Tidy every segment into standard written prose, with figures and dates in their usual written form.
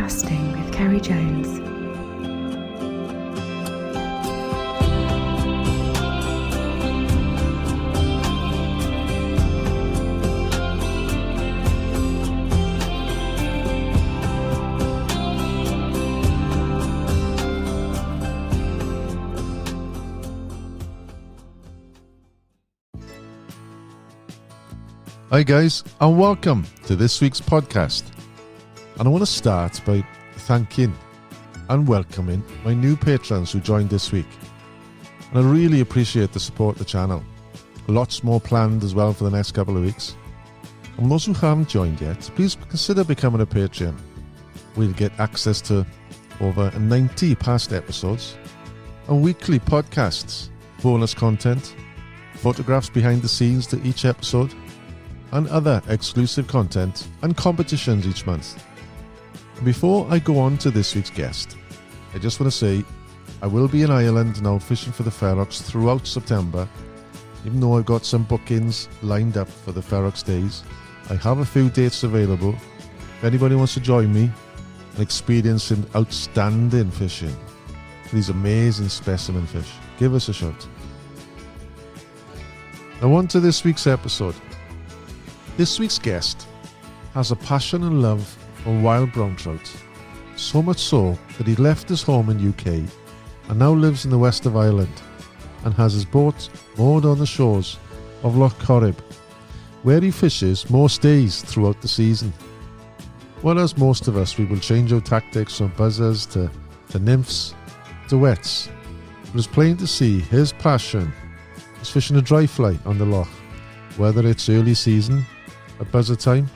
Podcasting with Ceri Jones. Hi guys, and welcome to this week's podcast. And I want to start by thanking and welcoming my new patrons who joined this week. And I really appreciate the support of the channel. Lots more planned as well for the next couple of weeks. And those who haven't joined yet, please consider becoming a Patreon. We'll get access to over 90 past episodes and weekly podcasts, bonus content, photographs behind the scenes to each episode, and other exclusive content and competitions each month. And before I go on to this week's guest, I just want to say I will be in Ireland now fishing for the Ferox throughout September. Even though I've got some bookings lined up for the Ferox days, I have a few dates available. If anybody wants to join me and experience some outstanding fishing for these amazing specimen fish, give us a shout. Now on to this week's episode. This week's guest has a passion and love for wild brown trout, so much so that he left his home in UK and now lives in the west of Ireland and has his boat moored on the shores of Lough Corrib, where he fishes most days throughout the season. Well, as most of us, we will change our tactics from buzzers to nymphs to wets, but it's plain to see his passion is fishing a dry fly on the loch, whether it's early season at buzzer time,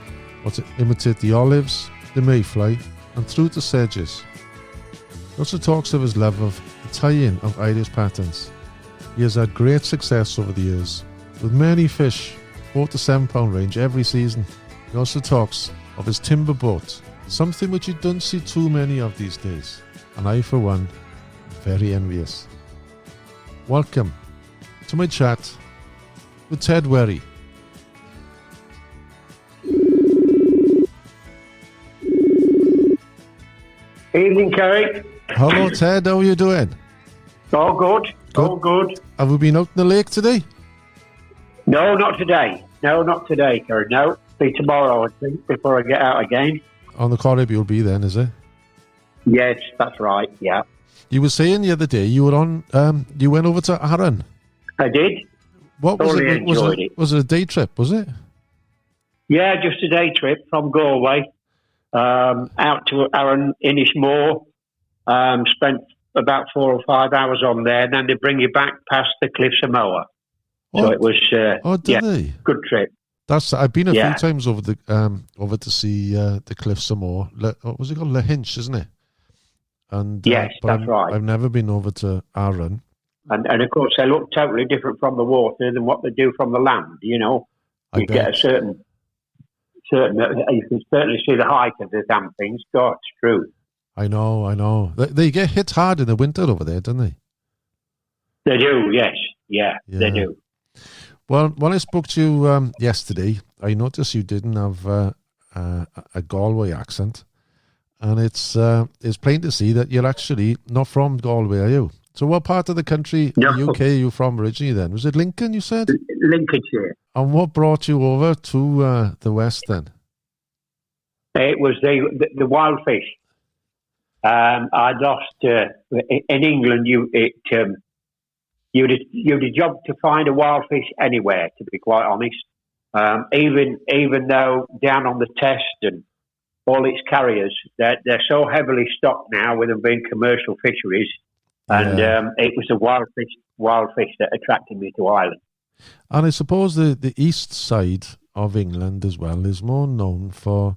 or to imitate the olives, the mayfly, and through to sedges. He also talks of his love of the tie-in of Irish patterns. He has had great success over the years, with many fish 4 to 7 pound range every season. He also talks of his timber boat, something which you don't see too many of these days, and I for one am very envious. Welcome to my chat with Ted Wherry. Evening, Ceri. Hello Ted, how are you doing? All good. All good. Have we been out in the lake today? No, not today. No, not today, Ceri. No, be tomorrow, I think, before I get out again. On the Corrib you'll be then, is it? Yes, that's right, yeah. You were saying the other day you were on, you went over to Arran. I did. What was Thoroughly it? enjoyed it. Was it a day trip, was it? Yeah, just a day trip from Galway out to Arran, Inishmore. Spent about 4 or 5 hours on there, and then they bring you back past the Cliffs of Moher. So it was, they? good trip. I've been a few times over to see the Cliffs of Moher. What was it called? Le Hinch, isn't it? And yes, that's right. I've never been over to Arran. And of course, they look totally different from the water than what they do from the land. You know, you get a certain. You can certainly see the height of the damn things. God, it's true. I know. They get hit hard in the winter over there, don't they? They do, yes. Yeah, they do. Well, when I spoke to you yesterday, I noticed you didn't have a Galway accent, and it's plain to see that you're actually not from Galway, are you? So what part of the country, the UK, are you from originally then? Was it Lincoln, you said? Lincolnshire. And what brought you over to the west then? It was the wild fish. I lost in England. You had a job to find a wild fish anywhere. To be quite honest, even though down on the Test and all its carriers, they're so heavily stocked now with them being commercial fisheries, and it was the wild fish that attracted me to Ireland. And I suppose the east side of England as well is more known for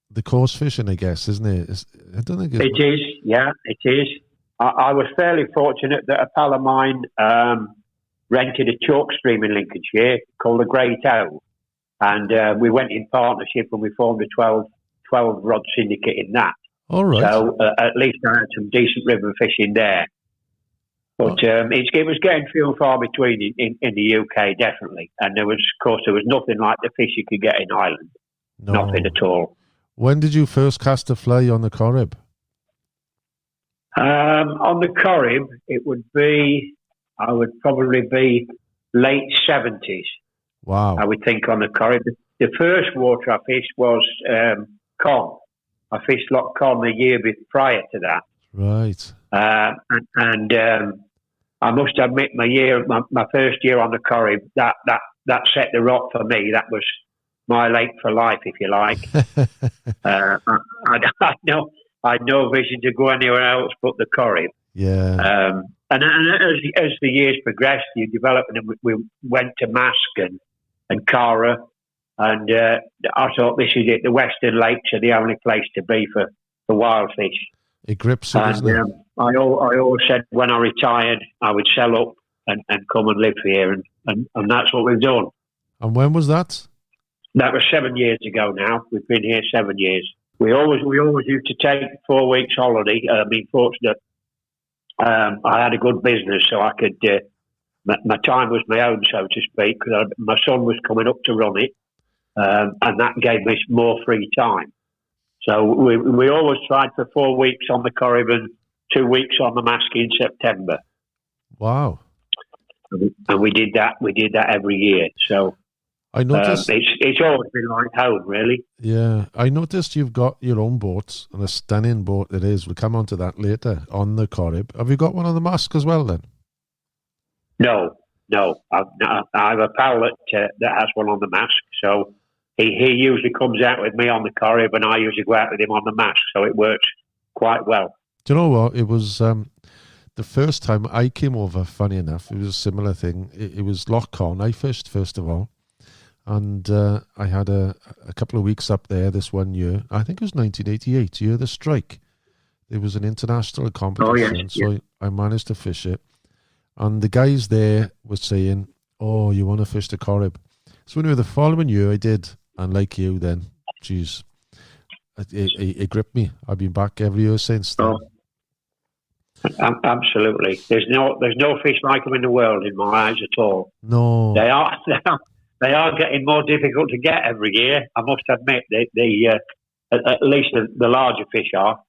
the coarse fishing, I guess, isn't it? I don't think it is. Yeah, it is. I was fairly fortunate that a pal of mine rented a chalk stream in Lincolnshire called the Great Owl, and we went in partnership and we formed a 12 rod syndicate in that. All right. So at least I had some decent river fishing there. But it was getting few and far between in the UK, definitely. And there was nothing like the fish you could get in Ireland. No. Nothing at all. When did you first cast a fly on the Corrib? On the Corrib, I would probably be late 70s, Wow. I would think, on the Corrib. The first water I fished was Con. I fished Lough Corrib the year prior to that. Right. And I must admit, my first year on the Corrib, that set the rock for me. That was my lake for life, if you like. I had no vision to go anywhere else but the Corrib. Yeah. And as the years progressed, you developed, and we went to Mask and Cara, and I thought, this is it. The Western Lakes are the only place to be for wild fish. It grips it, doesn't it? I always said when I retired, I would sell up and come and live here, and that's what we've done. And when was that? That was 7 years ago now. We've been here 7 years. We always used to take 4 weeks holiday. I mean, fortunate, I had a good business, so I could. My time was my own, so to speak, because my son was coming up to run it, and that gave me more free time. So we always tried for 4 weeks on the Corrib and 2 weeks on the Mask in September. Wow. And we did that. We did that every year. So I noticed it's always been like home, really. Yeah, I noticed you've got your own boat, and a stunning boat it is. We'll come on to that later on the Corrib. Have you got one on the Mask as well, then? No. I have a pal that has one on the Mask. So he usually comes out with me on the Corrib, and I usually go out with him on the Mask. So it works quite well. Do you know what? It was the first time I came over, funny enough, it was a similar thing. It was Lough Corrib I fished, first of all. And I had a couple of weeks up there this one year. I think it was 1988, year of the strike. There was an international competition, so I managed to fish it. And the guys there were saying, "Oh, you want to fish the Corrib?" So anyway, the following year I did, and like you then, geez, it gripped me. I've been back every year since then. Absolutely. There's no fish like them in the world in my eyes at all. No. They are getting more difficult to get every year. I must admit, at least the larger fish are.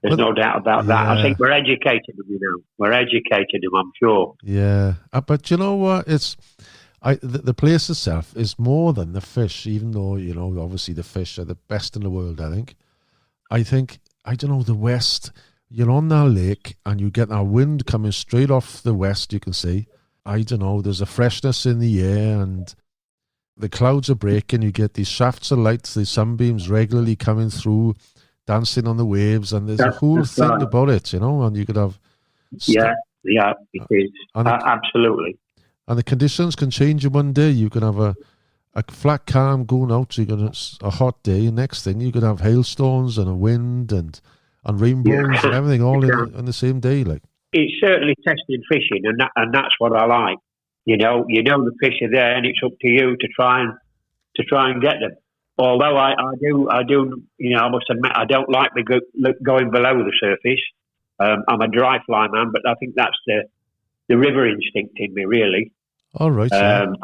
There's no doubt about that. I think we're educating them, We're educating them, I'm sure. Yeah. But you know what? The place itself is more than the fish, even though, obviously the fish are the best in the world, I think. I don't know, the west, you're on that lake and you get that wind coming straight off the west, you can see. I don't know, there's a freshness in the air and the clouds are breaking, you get these shafts of lights, these sunbeams regularly coming through, dancing on the waves, and there's a whole thing about it, and you could have... Yeah, it is. Absolutely. And the conditions can change in one day. You can have a flat calm going out, so you can a hot day, and next thing you could have hailstones and a wind and rainbows and everything all in the same day. Like, it's certainly testing fishing, and that's what I like. The fish are there, and it's up to you to try and get them. Although I do, I must admit, I don't like going below the surface. I'm a dry fly man, but I think that's the river instinct in me, really. All right. And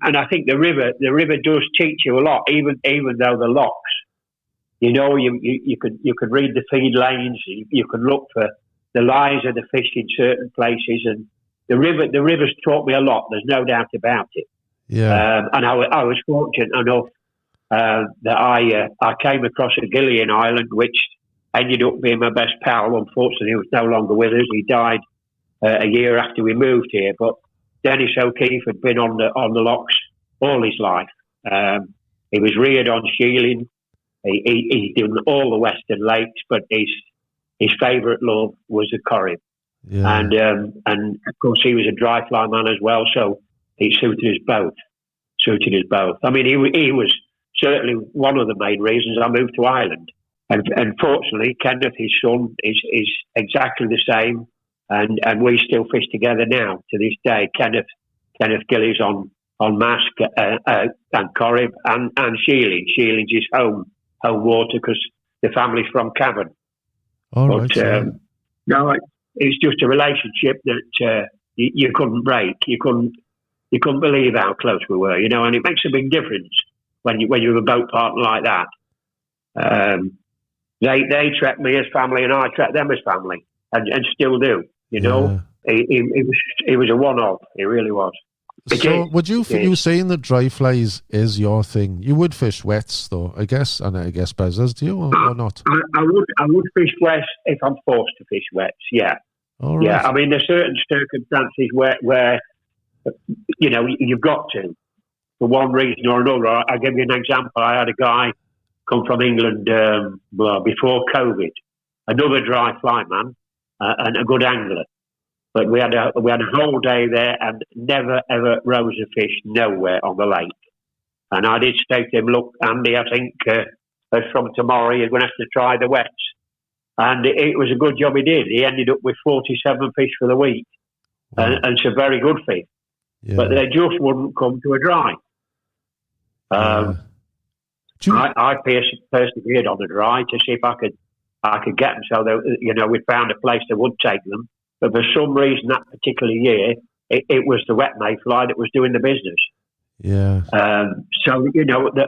I think the river does teach you a lot, even though the locks, you could read the feed lanes, you could look for the lies of the fish in certain places, and the river's taught me a lot. There's no doubt about it. Yeah. And I was fortunate enough that I came across a gilly in Ireland, which ended up being my best pal. Unfortunately, he was no longer with us. He died a year after we moved here. But Dennis O'Keefe had been on the locks all his life. He was reared on Sheeling. He's done all the Western Lakes, but his favourite love was the Corrib. Yeah. And of course he was a dry fly man as well, so it suited us both. I mean, he was certainly one of the main reasons I moved to Ireland. And fortunately, Kenneth, his son, is exactly the same, and we still fish together now to this day. Kenneth Gillies on Mask and Corrib and Sheeling. Sheeling's his home water because the family's from Cavan. All right. No, it's just a relationship that you couldn't break. You couldn't believe how close we were, and it makes a big difference when you have a boat partner like that. They treat me as family, and I treat them as family, and still do. You know, it was a one-off. It really was. Would you saying that dry flies is your thing? You would fish wets, though, I guess, and I guess buzzers, do you, or not? I would fish wets if I'm forced to fish wets. Yeah, all right. Yeah. I mean, there's certain circumstances where you know you've got to, for one reason or another. I'll give you an example. I had a guy come from England before COVID, another dry fly man and a good angler. But we had a whole day there and never ever rose a fish nowhere on the lake. And I did say to him, "Look, Andy, I think from tomorrow you're going to have to try the wets." And it was a good job he did. He ended up with 47 fish for the week, and some very good fish. Yeah. But they just wouldn't come to a dry. I persevered on the dry to see if I could get them. So that, we found a place that would take them. But for some reason, that particular year, it was the wet mayfly that was doing the business. Yeah. So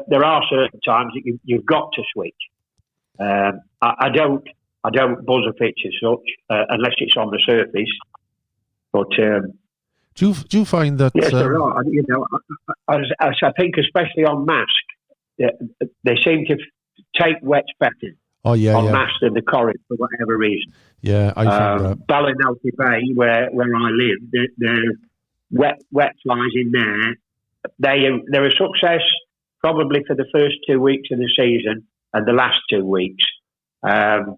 there are certain times that you've got to switch. I don't buzz a fish as such unless it's on the surface. But do you find that? Yes, there are. I think, especially on mask, they seem to take wets better. Oh yeah, on mask than the Corrib for whatever reason. Yeah, I found that. Ballinalty Bay, where I live, the wet flies in there. They're a success probably for the first 2 weeks of the season and the last 2 weeks, and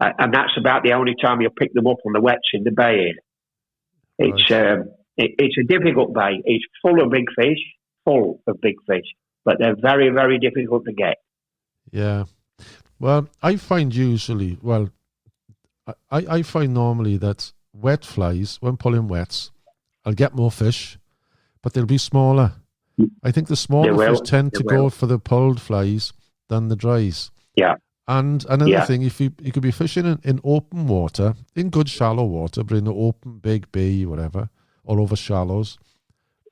that's about the only time you'll pick them up on the wets in the bay here. It's a difficult bay. It's full of big fish, but they're very, very difficult to get. Yeah. Well, I find I find normally that wet flies, when pulling wets, I'll get more fish, but they'll be smaller. I think the smaller fish tend to go for the pulled flies than the dries. Yeah. And another thing, if you could be fishing in open water, in good shallow water, but in the open, big bay, whatever, all over shallows,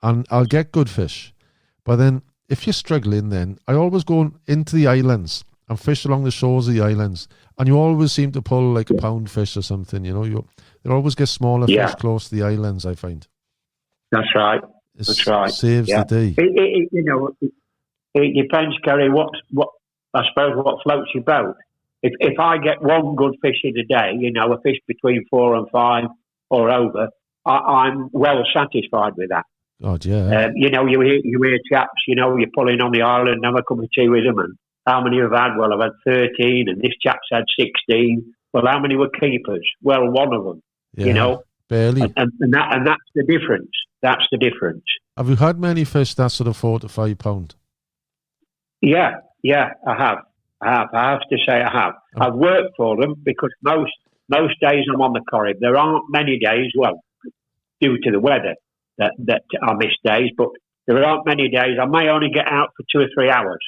and I'll get good fish. But then, if you're struggling, then I always go into the islands and fish along the shores of the islands, and you always seem to pull like a pound fish or something. You always get smaller fish close to the islands, I find. That's right. That's right. Saves the day. It depends, Ceri. What I suppose what floats your boat. If I get one good fish in a day, a fish between 4 and 5 or over, I'm well satisfied with that. God, yeah. You hear chaps, you're pulling on the island, have a cup of tea with them, and how many have had? Well, I've had 13, and this chap's had 16. Well, how many were keepers? Well, one of them. Barely. And that's the difference. That's the difference. Have you had many fish that sort of 4 to 5 pound? Yeah, I have. I have to say I have. I've worked for them because most days I'm on the Corrib. There aren't many days, well, due to the weather, that I miss days, but there aren't many days. I may only get out for 2 or 3 hours,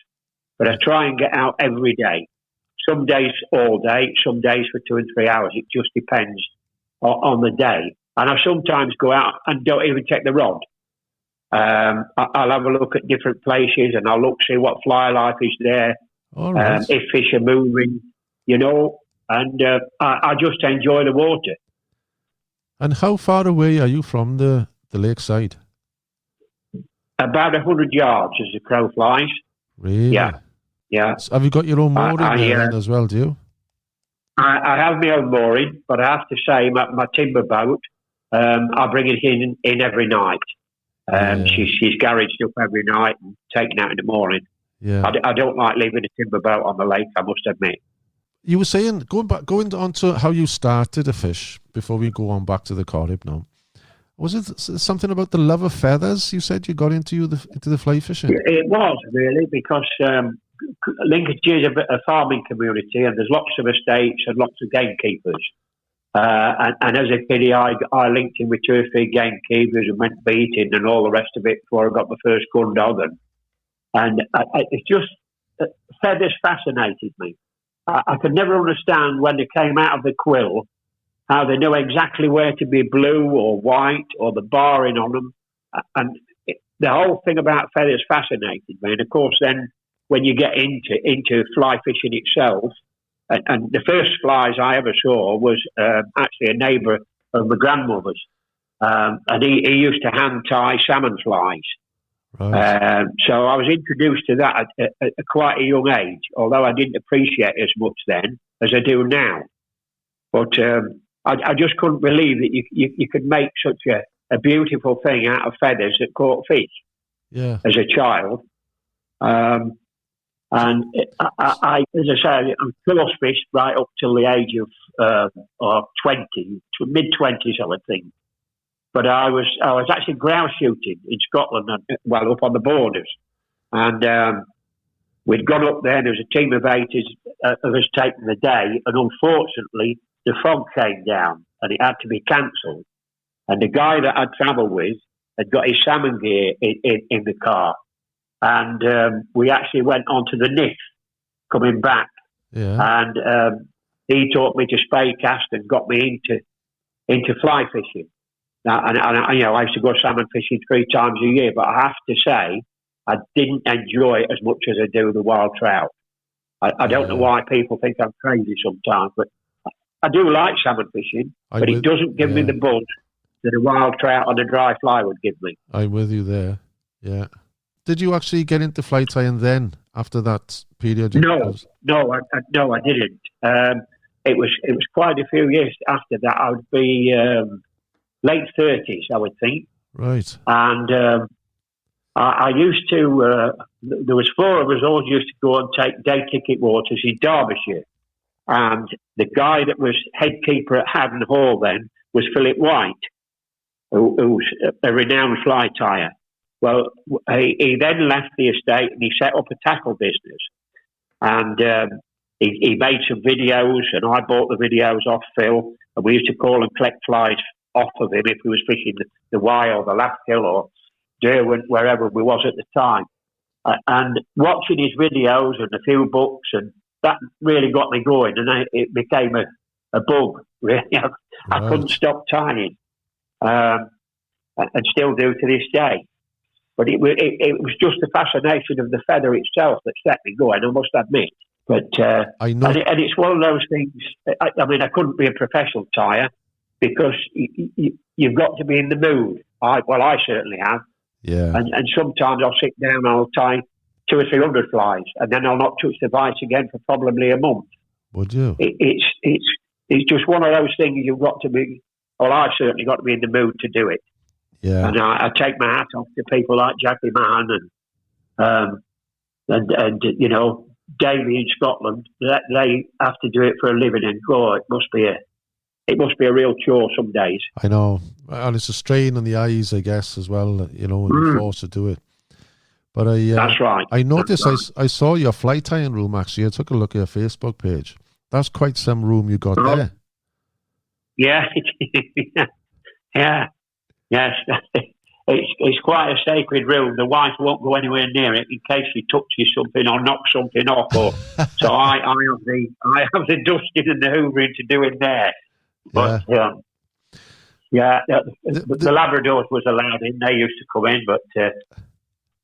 but I try and get out every day. Some days all day, some days for 2 and 3 hours. It just depends on the day. And I sometimes go out and don't even take the rod. I'll have a look at different places and I'll see what fly life is there. All right. If fish are moving, and I just enjoy the water. And how far away are you from the lakeside? About 100 yards as the crow flies. Really? Yeah. So have you got your own mooring there as well, do you? I have my own mooring, but I have to say my timber boat, I bring it in every night. She's garaged up every night and taken out in the morning. Yeah. I don't like leaving a timber boat on the lake, I must admit. You were saying, going on to how you started to fish, before we go on back to the Corrib now, was it something about the love of feathers you said you got into the fly fishing? It was, really, because Lincolnshire is a farming community and there's lots of estates and lots of gamekeepers. And as a kiddie, I linked in with 2 or 3 gamekeepers and went beating and all the rest of it before I got the first gun dog. And it's just, feathers fascinated me. I could never understand when they came out of the quill how they know exactly where to be blue or white or the barring on them. And the whole thing about feathers fascinated me. And of course, then when you get into fly fishing itself. And the first flies I ever saw was actually a neighbour of my grandmother's. And he used to hand tie salmon flies. Right. So I was introduced to that at quite a young age, although I didn't appreciate it as much then as I do now. But I just couldn't believe that you could make such a beautiful thing out of feathers that caught fish as a child. And I, as I say, I close fished right up till the age of 20, to mid-20s, I would think. But I was actually grouse shooting in Scotland, well, up on the borders. And we'd gone up there, and there was a team of 8 of us taking the day. And unfortunately, the fog came down, and it had to be cancelled. And the guy that I'd travelled with had got his salmon gear in the car. And we actually went on to the Niff coming back. Yeah. And he taught me to spey cast and got me into fly fishing. And I used to go salmon fishing 3 times a year, but I have to say, I didn't enjoy it as much as I do the wild trout. I don't know why people think I'm crazy sometimes, but I do like salmon fishing, but it doesn't give me the buzz that a wild trout on a dry fly would give me. I'm with you there. Yeah. Did you actually get into fly tying then, after that period? No, I didn't. It was quite a few years after that. I would be late 30s, I would think. Right. And I used to, there was 4 of us all used to go and take day ticket waters in Derbyshire. And the guy that was head keeper at Haddon Hall then was Philip White, who was a renowned fly tyer. Well, he then left the estate and he set up a tackle business. And he made some videos, and I bought the videos off Phil, and we used to call and collect flies off of him if he was fishing the Wye or the Laughill or Derwent, wherever we was at the time. And watching his videos and a few books, and that really got me going, and it became a bug, really. I couldn't stop tying, and still do to this day. But it was just the fascination of the feather itself that set me going, I must admit. But I know. And it's one of those things, I mean, I couldn't be a professional tyer because you've got to be in the mood. I certainly have. Yeah. And sometimes I'll sit down and I'll tie 200 or 300 flies, and then I'll not touch the vise again for probably a month. Would you? It's just one of those things you've got to be. Well, I've certainly got to be in the mood to do it. Yeah. And I take my hat off to people like Jackie Mann and Davy in Scotland. They have to do it for a living, and it must be a real chore some days. I know, and it's a strain on the eyes, I guess, as well. When you're forced to do it. But that's right. I noticed. Right. I saw your fly tying room actually. I took a look at your Facebook page. That's quite some room you got there. Yeah, yeah. Yes, it's quite a sacred room. The wife won't go anywhere near it in case she touches something or knocks something off. So I have the dusting and the hoovering to do in there. But the Labradors was allowed in. They used to come in, but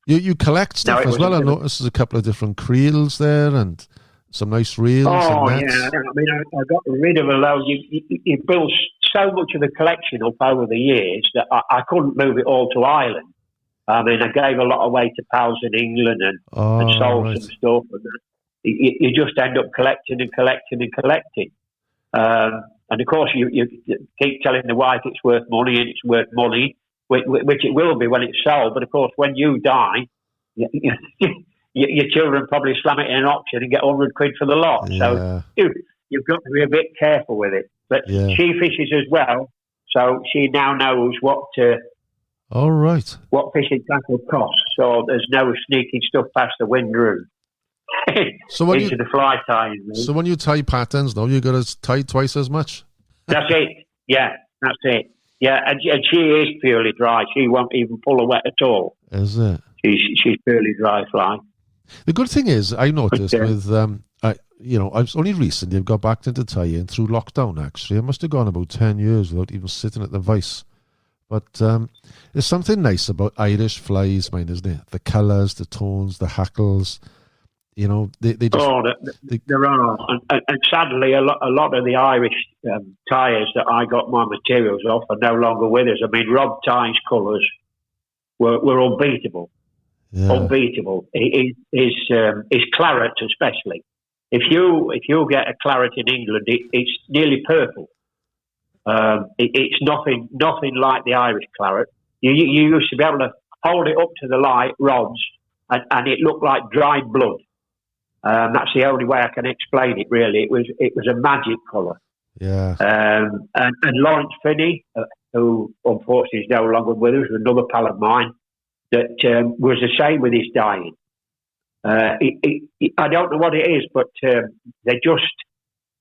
you collect stuff as well. I noticed there's a couple of different creels there and some nice reels. Oh and nets. Yeah, I mean I got rid of a load. You built so much of the collection up over the years that I couldn't move it all to Ireland. I mean, I gave a lot away to pals in England and sold some stuff. And you just end up collecting and collecting and collecting. And of course, you keep telling the wife it's worth money and it's worth money, which it will be when it's sold. But of course, when you die, your children probably slam it in an auction and get 100 quid for the lot. Yeah. So you've got to be a bit careful with it. But she fishes as well, so she now knows what fishing tackle costs. So there's no sneaking stuff past the wind room into the fly tying. So when you tie patterns, now you got to tie twice as much. That's it. Yeah, that's it. Yeah, and she is purely dry. She won't even pull a wet at all. Is it? She's purely dry fly. The good thing is, I noticed with I was only recently I've got back into tying through lockdown. Actually, I must have gone about 10 years without even sitting at the vise. But there's something nice about Irish flies, isn't it? The colours, the tones, the hackles. You know, they just... There are. And sadly, a lot of the Irish tyres that I got my materials off are no longer with us. I mean, Rob Tyne's colours were unbeatable. Yeah. Unbeatable. His claret especially. If you get a claret in England, it's nearly purple. It's nothing like the Irish claret. You used to be able to hold it up to the light, Rob's, and it looked like dried blood. That's the only way I can explain it. Really, it was a magic colour. Yeah. And Lawrence Finney, who unfortunately is no longer with us, another pal of mine, that was the same with his dyeing. I don't know what it is, but they just,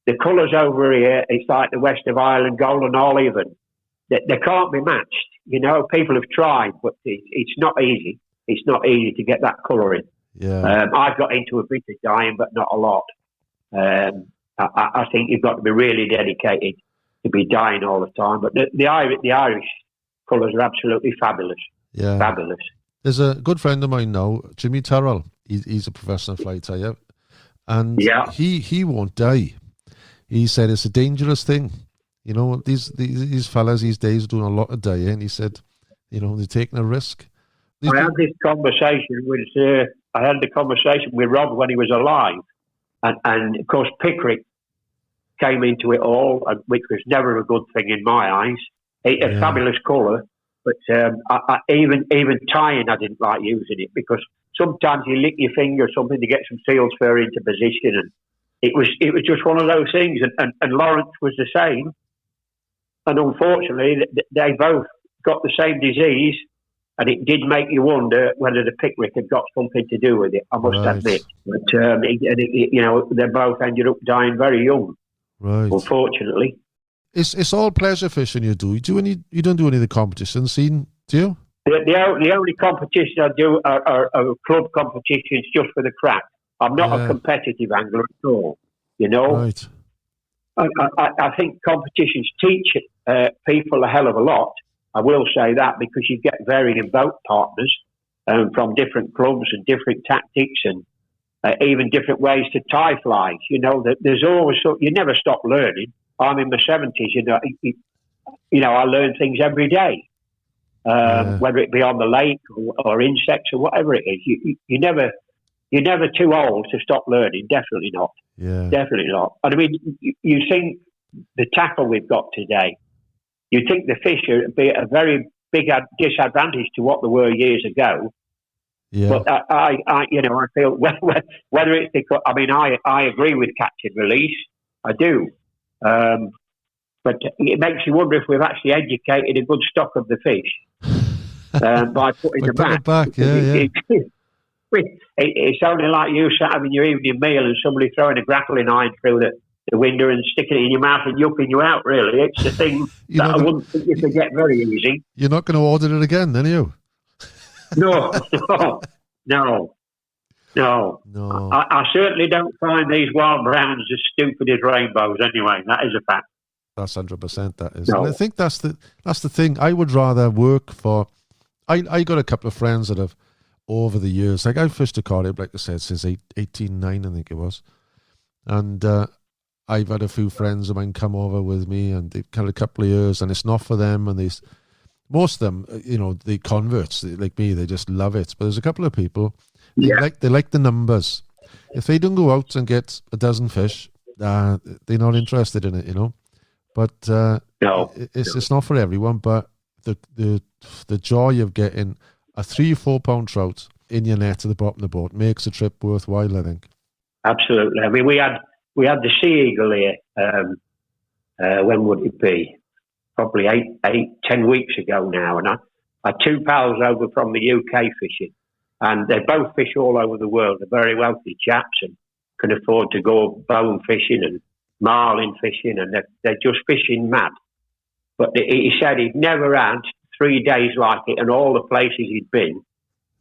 the colours over here, it's like the west of Ireland, golden olive, and they can't be matched. You know, people have tried, but it's not easy. It's not easy to get that colour in. Yeah. I've got into a bit of dyeing, but not a lot. I think you've got to be really dedicated to be dyeing all the time. But the Irish colours are absolutely fabulous. Yeah. Fabulous. There's a good friend of mine now, Jimmy Terrell. He's a professional fly tyer, and he won't dye. He said it's a dangerous thing. You know, these fellas these days are doing a lot of dyeing. He said, you know, they're taking a risk. I had the conversation with Rob when he was alive, and of course Pickrick came into it all, which was never a good thing in my eyes. A fabulous colour, but even tying, I didn't like using it because sometimes you lick your finger or something to get some seal's fur into position, and it was just one of those things. And Lawrence was the same, and unfortunately they both got the same disease. And it did make you wonder whether the Pickwick had got something to do with it, I must admit. But, you know, they both ended up dying very young, unfortunately. It's all pleasure fishing you do. You don't do any of the competition scene, do you? The only competition I do are club competitions just for the crack. I'm not a competitive angler at all, you know. Right. I think competitions teach people a hell of a lot. I will say that because you get varying boat partners from different clubs and different tactics and even different ways to tie flies. You know, there's always you never stop learning. I'm in my 70s. You know, I learn things every day, whether it be on the lake or insects or whatever it is. You're never too old to stop learning. Definitely not. Yeah, definitely not. And I mean, you think the tackle we've got today. You think the fish would be a very big disadvantage to what they were years ago. Yeah. But I feel whether it's because I agree with catch and release, I do. But it makes you wonder if we've actually educated a good stock of the fish by putting them back. It's only like you having your evening meal and somebody throwing a grappling iron through the window and sticking it in your mouth and yucking you out, really. It's a thing that I wouldn't think you could get very easy. You're not going to order it again, then, are you? No. I certainly don't find these wild browns as stupid as rainbows anyway. That is a fact. That's 100%, that is. No. And I think that's the thing. I would rather work for... I got a couple of friends that have, over the years, like I fished the Corrib, like I said, since 1889, I think it was. And... I've had a few friends of mine come over with me and they've had a couple of years and it's not for them, and most of them, you know, they converts like me, they just love it. But there's a couple of people, they like the numbers. If they don't go out and get a dozen fish, they're not interested in it, you know. But it's not for everyone, but the joy of getting a 3 or 4 pound trout in your net at the bottom of the boat makes the trip worthwhile, I think. Absolutely. I mean, we had the sea eagle here, when would it be? Probably 10 weeks ago now. And I had 2 pals over from the UK fishing. And they both fish all over the world. They're very wealthy chaps and can afford to go bone fishing and marlin fishing. And they're just fishing mad. But he said he'd never had 3 days like it in all the places he'd been.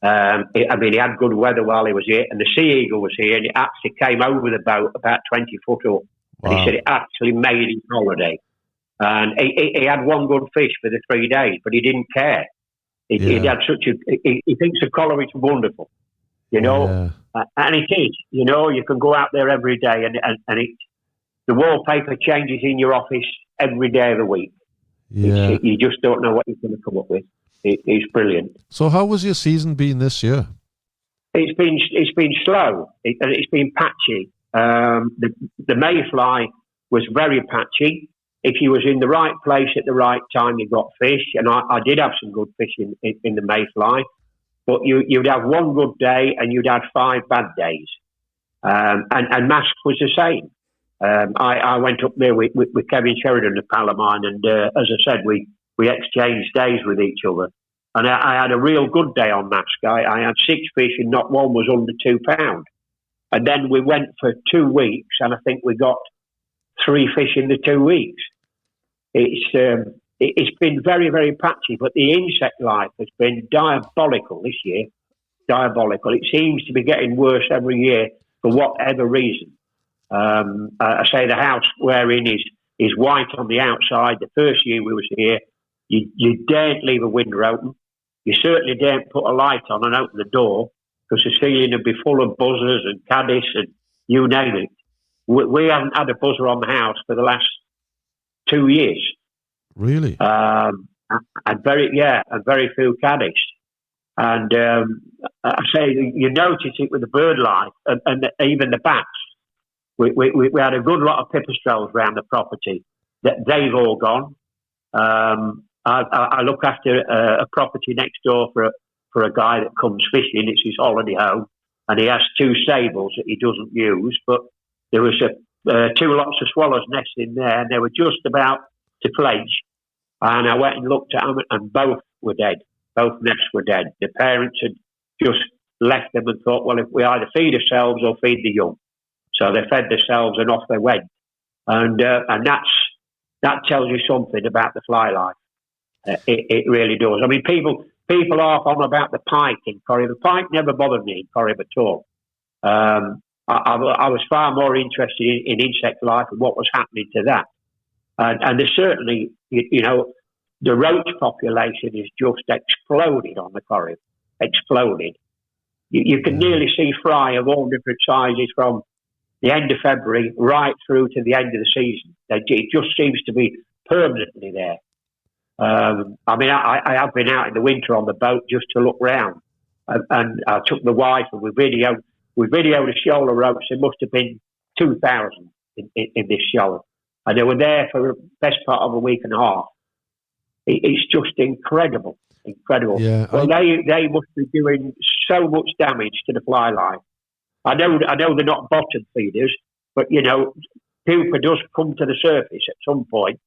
He had good weather while he was here, and the sea eagle was here, and it actually came over the boat about 20 foot up. Wow. And he said it actually made his holiday. And he had one good fish for the 3 days, but he didn't care. He had he thinks the colour is wonderful. you know. And it is, you know, you can go out there every day and the wallpaper changes in your office every day of the week. Yeah. You just don't know what you're going to come up with. It's brilliant. So how was your season been this year? It's been slow and it's been patchy. The mayfly was very patchy. If you was in the right place at the right time, you got fish, and I did have some good fish in the mayfly. But you'd have one good day and you'd have 5 bad days. And mask was the same. I went up there with Kevin Sheridan, the pal of mine, and as I said, we exchanged days with each other. And I had a real good day on mask. I had 6 fish and not one was under £2. And then we went for 2 weeks, and I think we got 3 fish in the 2 weeks. It's been very, very patchy, but the insect life has been diabolical this year. Diabolical. It seems to be getting worse every year for whatever reason. I say the house we're in is white on the outside. The first year we was here, you daren't leave a window open. You certainly daren't put a light on and open the door because the ceiling would be full of buzzers and caddis and you name it. We haven't had a buzzer on the house for the last 2 years. Really? And very few caddis. And I say you notice it with the bird life and even the bats. We had a good lot of pipistrelles around the property. They've all gone. I look after a property next door for a guy that comes fishing. It's his holiday home, and he has 2 sables that he doesn't use. But there was 2 lots of swallows nesting there, and they were just about to fledge. And I went and looked at them, and both were dead. Both nests were dead. The parents had just left them and thought, well, if we either feed ourselves or feed the young. So they fed themselves and off they went. And that tells you something about the fly life. It really does. I mean, people are on about the pike in Corrib. The pike never bothered me in Corrib at all. I was far more interested in insect life and what was happening to that. And there's certainly, you know, the roach population is just exploded on the Corrib. Exploded. You can nearly see fry of all different sizes from the end of February right through to the end of the season. It just seems to be permanently there. I mean, I have been out in the winter on the boat just to look round. And I took the wife and we videoed a shoal of roach. There must have been 2,000 in this shoal. And they were there for the best part of a week and a half. It's just incredible. Incredible. Yeah, well, they must be doing so much damage to the fly life. I know they're not bottom feeders, but, you know, pupa does come to the surface at some point,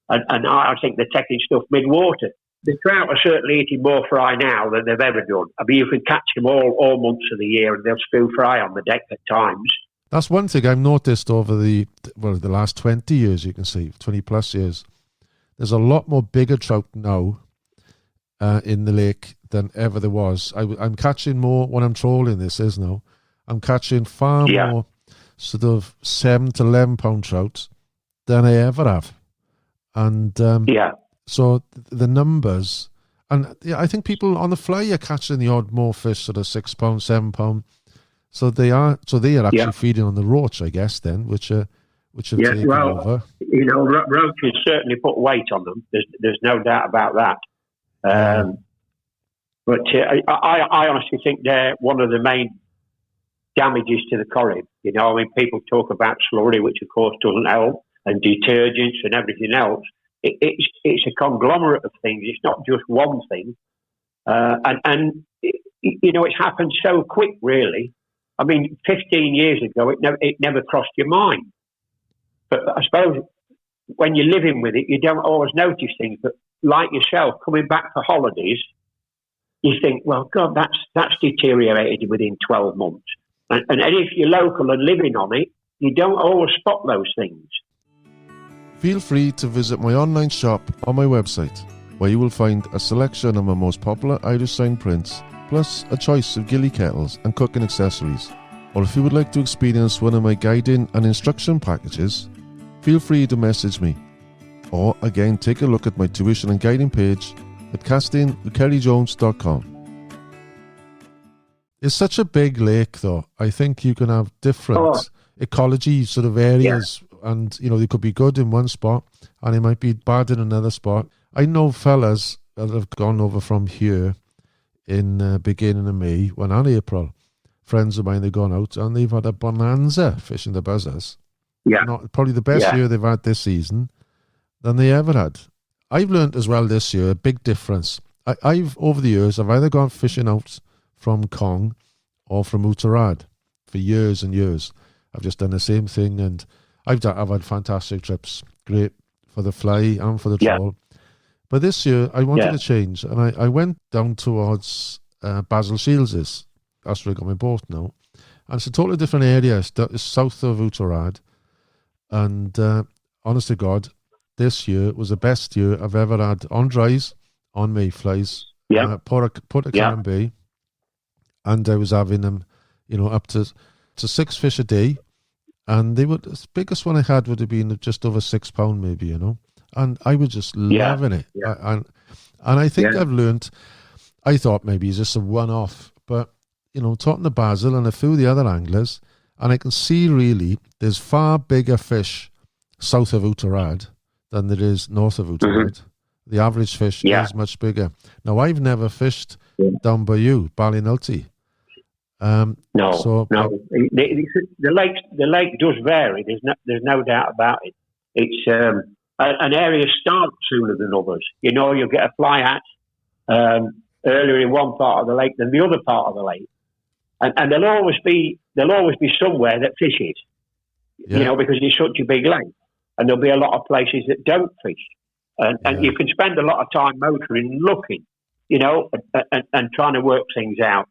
and I think they're taking stuff mid-water. The trout are certainly eating more fry now than they've ever done. I mean, you can catch them all months of the year, and they'll spew fry on the deck at times. That's one thing I've noticed over the last 20 years, you can see, 20 plus years. There's a lot more bigger trout now in the lake than ever there was. I'm catching more when I'm trolling now. I'm catching far more sort of 7 to 11 pound trout than I ever have. And so the numbers, and I think people on the fly are catching the odd more fish, sort of 6 pound, 7 pound. So they are actually feeding on the roach, I guess, then, which have taken over. You know, roaches certainly put weight on them. There's no doubt about that. But I honestly think they're one of the main damages to the Corrib. You know, I mean, people talk about slurry, which of course doesn't help, and detergents and everything else. It's a conglomerate of things. It's not just one thing. And you know, it's happened so quick, really. I mean, 15 years ago, it never crossed your mind. But I suppose when you're living with it, you don't always notice things. But like yourself, coming back for holidays, you think, well, God, that's deteriorated within 12 months. And if you're local and living on it, you don't always spot those things. Feel free to visit my online shop on my website, where you will find a selection of my most popular Irish sign prints, plus a choice of ghillie kettles and cooking accessories. Or if you would like to experience one of my guiding and instruction packages, feel free to message me. Or again, take a look at my tuition and guiding page at castingwithkerryjones.com. It's such a big lake, though. I think you can have different ecology sort of areas, and they could be good in one spot, and it might be bad in another spot. I know fellas that have gone over from here in beginning of May, and April. Friends of mine, they've gone out and they've had a bonanza fishing the buzzers. Yeah, Probably the best year they've had this season than they ever had. I've learned as well this year a big difference. I've over the years, I've either gone fishing out from Kong or from Utarad for years and years. I've just done the same thing, and I've had fantastic trips. Great for the fly and for the trawl. But this year I wanted to change, and I went down towards Basil Shields's. That's where I got my boat now. And it's a totally different area. It's south of Utarad. And honest to God, this year was the best year I've ever had on dries, on mayflies, Port of Cannon Bay. And I was having them, up to 6 fish a day. And the biggest one I had would have been just over £6 maybe, And I was just loving it. Yeah. And I think I've learned, I thought maybe it's just a one-off, but, talking to Basil and a few of the other anglers, and I can see really there's far bigger fish south of Utarad than there is north of Utarad. Mm-hmm. The average fish is much bigger. Now, I've never fished down by you, Ballynulty. No. The lake does vary. There's no doubt about it. It's an area starts sooner than others. You'll get a fly hatch earlier in one part of the lake than the other part of the lake, and there'll always be somewhere that fishes. Because it's such a big lake, and there'll be a lot of places that don't fish, and you can spend a lot of time motoring and looking, and trying to work things out.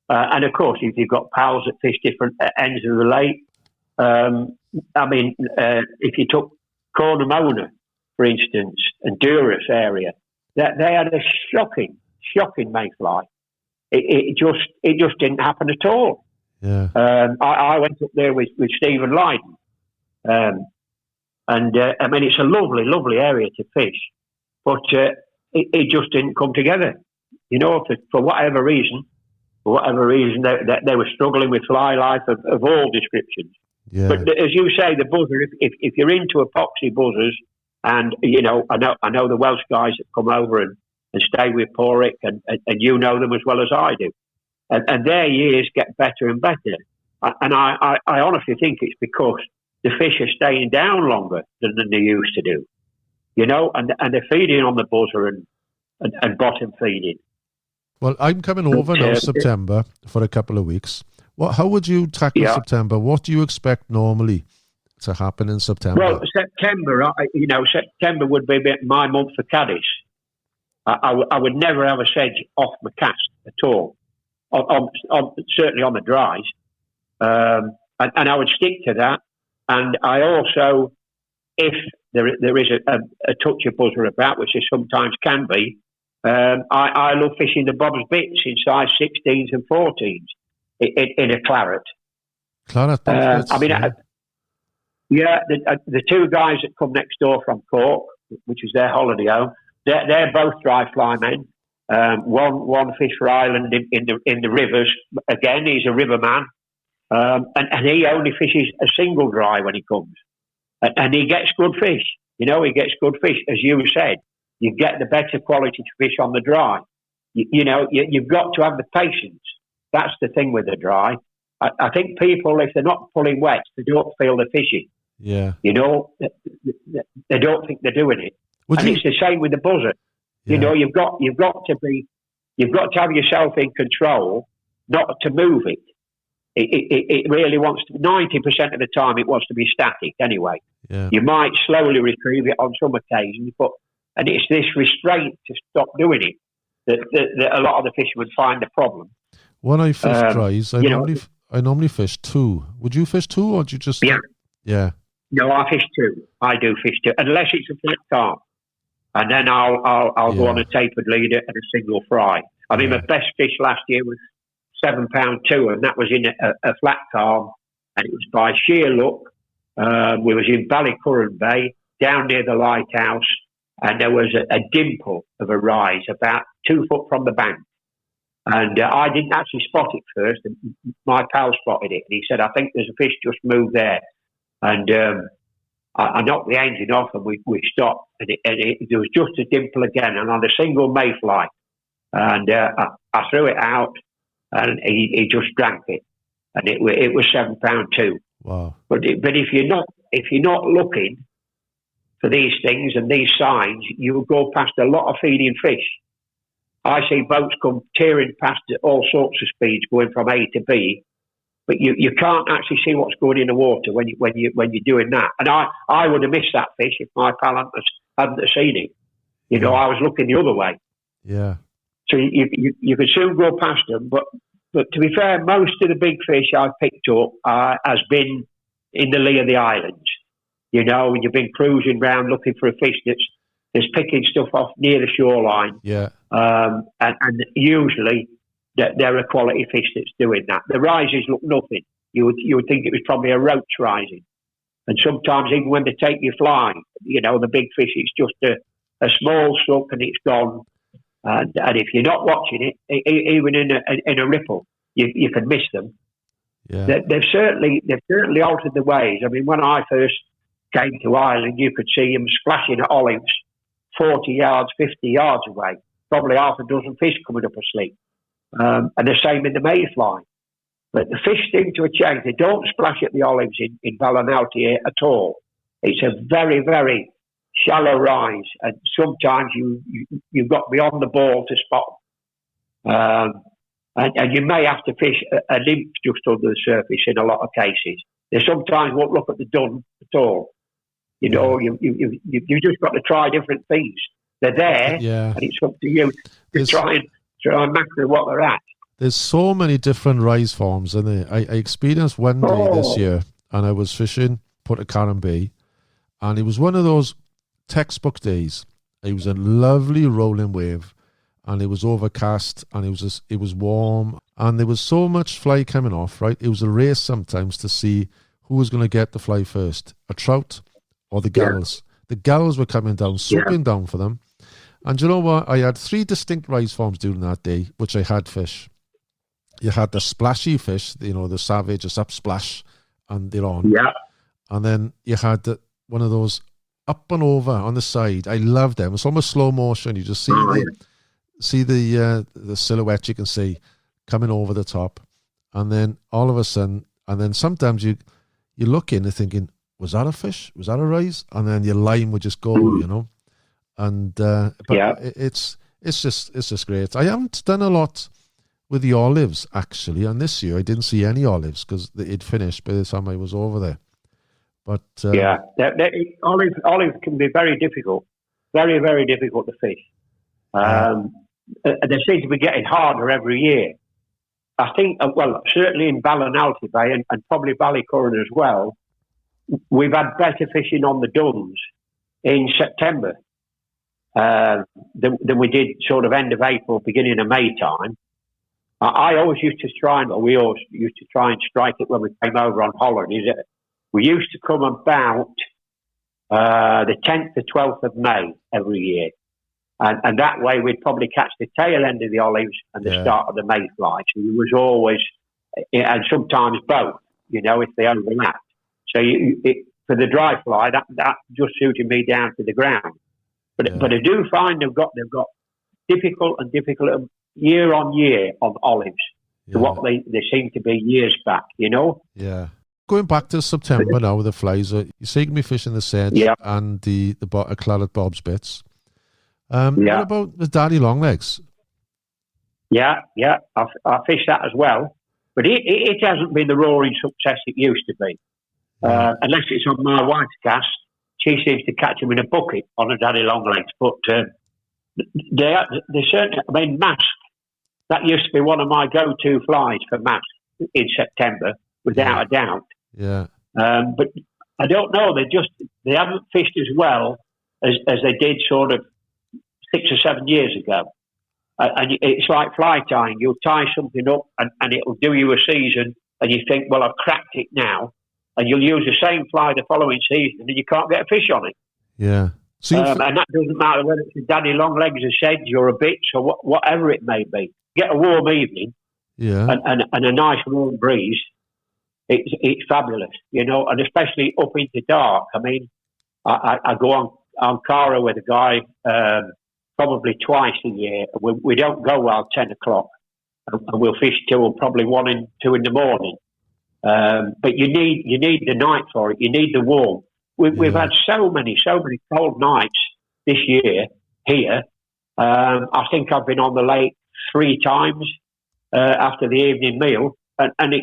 And of course, if you've got pals that fish different ends of the lake, if you took Cornamona, for instance, and Duras area, that they had a shocking mayfly. It just didn't happen at all. Yeah. I went up there with Stephen Lydon, it's a lovely area to fish, but it just didn't come together. For whatever reason, they were struggling with fly life of all descriptions. Yeah. But as you say, the buzzer, if you're into epoxy buzzers, and I know the Welsh guys that come over and stay with Porrick, and you know them as well as I do, and their years get better and better. And I honestly think it's because the fish are staying down longer than they used to do, and they're feeding on the buzzer and bottom feeding. Well, I'm coming over now September for a couple of weeks. How would you tackle September? What do you expect normally to happen in September? Well, September would be my month for caddies. I would never have a sedge off my cast at all, certainly on the dries. And I would stick to that. And I also, if there is a touch of buzzer about, which there sometimes can be, I love fishing the Bob's Bits in size 16s and 14s in a claret. Claret Bob's Bits? The two guys that come next door from Cork, which is their holiday home, they're both dry fly men. One fish for Ireland in the rivers. Again, he's a river man, and he only fishes a single dry when he comes, and he gets good fish. He gets good fish, as you said. You get the better quality fish on the dry. You've got to have the patience. That's the thing with the dry. I think people, if they're not pulling wet, they don't feel they're fishing. Yeah. They don't think they're doing it. It's the same with the buzzer. Yeah. You've got to have yourself in control, not to move it. It really wants to. 90% of the time, it wants to be static. Anyway, you might slowly retrieve it on some occasions, and it's this restraint to stop doing it that a lot of the fishermen find the problem. When I fish dries, I normally fish 2. Would you fish 2, or do you just? Yeah. No, I fish 2. I do fish 2, unless it's a flat carp, and then I'll go on a tapered leader and a single fry. My best fish last year was £7.2, and that was in a flat carp, and it was by sheer luck. We was in Lough Corrib Bay, down near the lighthouse, and there was a dimple of a rise about 2 foot from the bank. And I didn't actually spot it first. My pal spotted it, and he said, "I think there's a fish just moved there." And I knocked the engine off, and we stopped, and there was just a dimple again, and on a single mayfly. And I threw it out, and he just drank it, and it was £7 too. Wow! But if you're not looking for these things and these signs, you'll go past a lot of feeding fish. I see boats come tearing past at all sorts of speeds, going from A to B, but you can't actually see what's going in the water when you're doing that. And I would have missed that fish if my pal hadn't seen it. You know, I was looking the other way. Yeah. So you could soon go past them, but to be fair, most of the big fish I've picked up has been in the lee of the islands. You know, when you've been cruising around looking for a fish that's picking stuff off near the shoreline. Yeah. And usually they're a quality fish that's doing that. The rises look nothing. You would think it was probably a roach rising. And sometimes even when they take you fly, you know, the big fish, it's just a small suck and it's gone. And if you're not watching it, even in a ripple, you can miss them. Yeah. They've certainly altered the ways. I mean, when I first came to Ireland, you could see them splashing at olives 40 yards, 50 yards away. Probably half a dozen fish coming up asleep. And the same in the mayfly. But the fish seem to have changed. They don't splash at the olives in Ballinalty at all. It's a very, very shallow rise, and sometimes you've got beyond the ball to spot them. And you may have to fish a nymph just under the surface in a lot of cases. They sometimes won't look at the dun at all. You know, you just got to try different things. They're there, and it's up to you to try and master what they're at. There's so many different rise forms, and I experienced one day this year, and I was fishing Portacarran Bay, and it was one of those textbook days. It was a lovely rolling wave, and it was overcast, and it was warm, and there was so much fly coming off. Right, it was a race sometimes to see who was going to get the fly first, a trout or the gulls. The gulls were coming down, swooping down for them. And you know what? I had 3 distinct rise forms during that day, which I had fish. You had the splashy fish, you know, the savage, just up splash, and they're on. Yeah. And then you had one of those up and over on the side. I loved them. It's almost slow motion. You just see the silhouette, you can see, coming over the top. And then all of a sudden, and then sometimes you look in and thinking, was that a fish? Was that a rise? And then your line would just go, you know. And it's just great. I haven't done a lot with the olives actually, and this year I didn't see any olives because it'd finished by the time I was over there. But olive can be very difficult, very, very difficult to fish. They seem to be getting harder every year. I think, certainly in Ballinalty Bay and probably Ballycurran as well, we've had better fishing on the duns in September than we did sort of end of April, beginning of May time. We always used to try and strike it when we came over on holidays. We used to come about the 10th to 12th of May every year. And that way we'd probably catch the tail end of the olives and the start of the mayfly. So it was always, and sometimes both, you know, if they overlapped. So for the dry fly, that just suited me down to the ground. But I do find they've got difficult year on year on olives to what they seem to be years back, you know? Yeah. Going back to September now with the flies, you see me fishing the sedge and the claret bob's bits. What about the daddy longlegs? Yeah, I fish that as well. But it hasn't been the roaring success it used to be. Unless it's on my wife's cast. She seems to catch them in a bucket on a daddy longlegs. But they certainly, I mean, mask, that used to be one of my go-to flies for mask in September, without a doubt. Yeah. But I don't know, they haven't fished as well as they did sort of 6 or 7 years ago. And it's like fly tying. You'll tie something up and it'll do you a season and you think, well, I've cracked it now. And you'll use the same fly the following season and you can't get a fish on it. Yeah. So and that doesn't matter whether it's a daddy longlegs, a sedge or a bitch or whatever it may be. get a warm evening Yeah. and a nice warm breeze, it's fabulous, and especially up into dark. I mean, I go on Cara with a guy probably twice a year. We don't go while 10 o'clock, and we'll fish till probably 1 and 2 in the morning. But you need the night for it. You need the warm. We've had so many cold nights this year here. I think I've been on the lake 3 times after the evening meal, and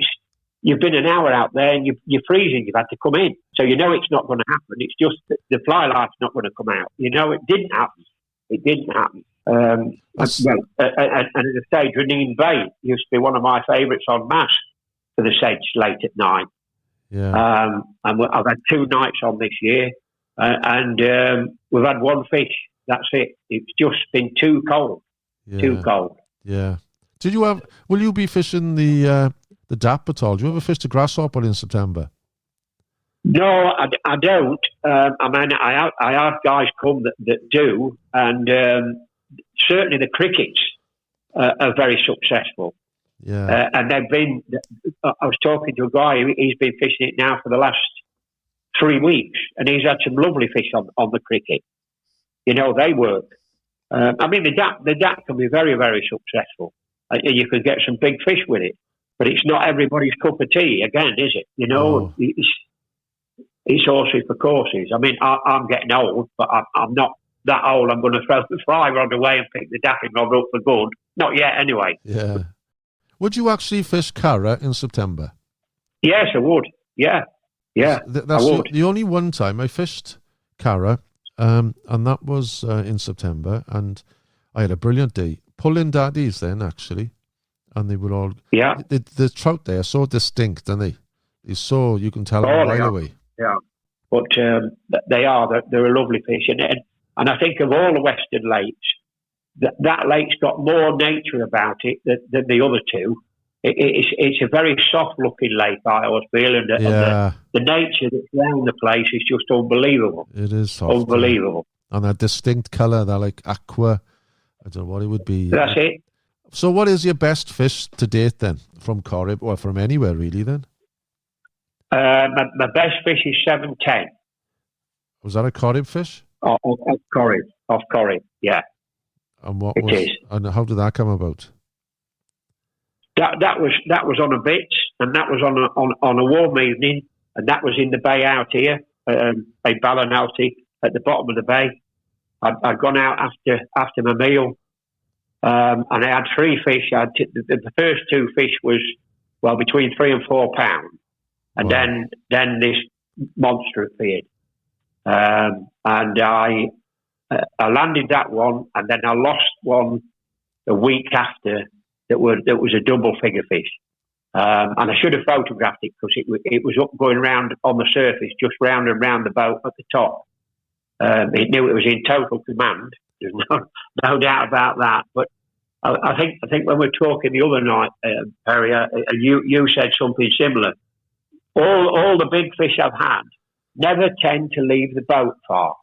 you've been an hour out there and you're freezing. You've had to come in, so it's not going to happen. It's just that the fly light's not going to come out. It didn't happen. It didn't happen. And at the stage, Renine Bay used to be one of my favourites on mass for the sedge late at night. Yeah. And I've had 2 nights on this year, and we've had 1 fish. That's it. It's just been too cold. Yeah. Too cold. Yeah. Will you be fishing the DAP at all? Do you ever fish the grasshopper in September? No, I don't. I mean, I have guys come that do, and certainly the crickets are very successful. Yeah. And they've been. I was talking to a guy. He's been fishing it now for the last 3 weeks, and he's had some lovely fish on the cricket. They work. I mean, the DAP can be very, very successful. You could get some big fish with it, but it's not everybody's cup of tea. Again, is it? No. It's horses for courses. I mean, I'm getting old, but I'm not that old. I'm going to throw the fly rod away and pick the dapping rod up for good. Not yet, anyway. Yeah. Would you actually fish Cara in September? Yes, I would. Yeah. That's I would. the only one time I fished Cara, and that was in September, and I had a brilliant day. Pulling daddies then, actually, and they were all... Yeah. The trout there are so distinct, aren't they? You can tell them right away. Yeah, but they are. They're a lovely fish, and I think of all the western lakes, that lake's got more nature about it than the other two. It's a very soft-looking lake, I always feel, and the nature that's around the place is just unbelievable. It is soft, unbelievable, and that distinct colour, that like aqua. I don't know what it would be. That's it. So, what is your best fish to date then, from Corrib, or from anywhere really? Then, my best fish is 710. Was that a Corrib fish? Off Corrib, yeah. And what it is? And how did that come about? That was on a bit, and that was on a warm evening, and that was in the bay out here, Bay Ballinalty, at the bottom of the bay. I'd gone out after my meal, and I had 3 fish. The first 2 fish was between 3 and 4 pounds, and wow. then this monster appeared, and I landed that one, and then I lost one a week after that was a double figure fish, and I should have photographed it because it was up going round on the surface, just round and round the boat at the top. It knew it was in total command. There's no doubt about that. But I think when we were talking the other night, Perry, you said something similar. All the big fish I've had never tend to leave the boat far.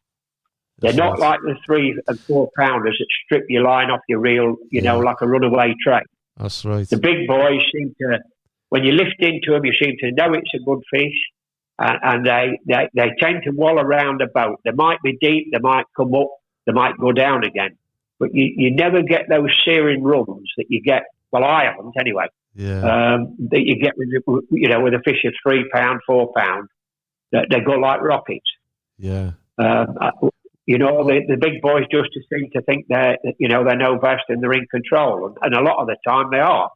They're not like the 3 and 4 pounders that strip your line off your reel, like a runaway train. That's right. The big boys seem to, when you lift into them, you seem to know it's a good fish. And they tend to wall around a boat. They might be deep, they might come up, they might go down again. But you never get those searing runs that you get, well, I haven't anyway, that you get with a fish of 3 pound, 4 pound. They go like rockets. Yeah. The big boys just seem to think they know best and they're in control. And a lot of the time they are.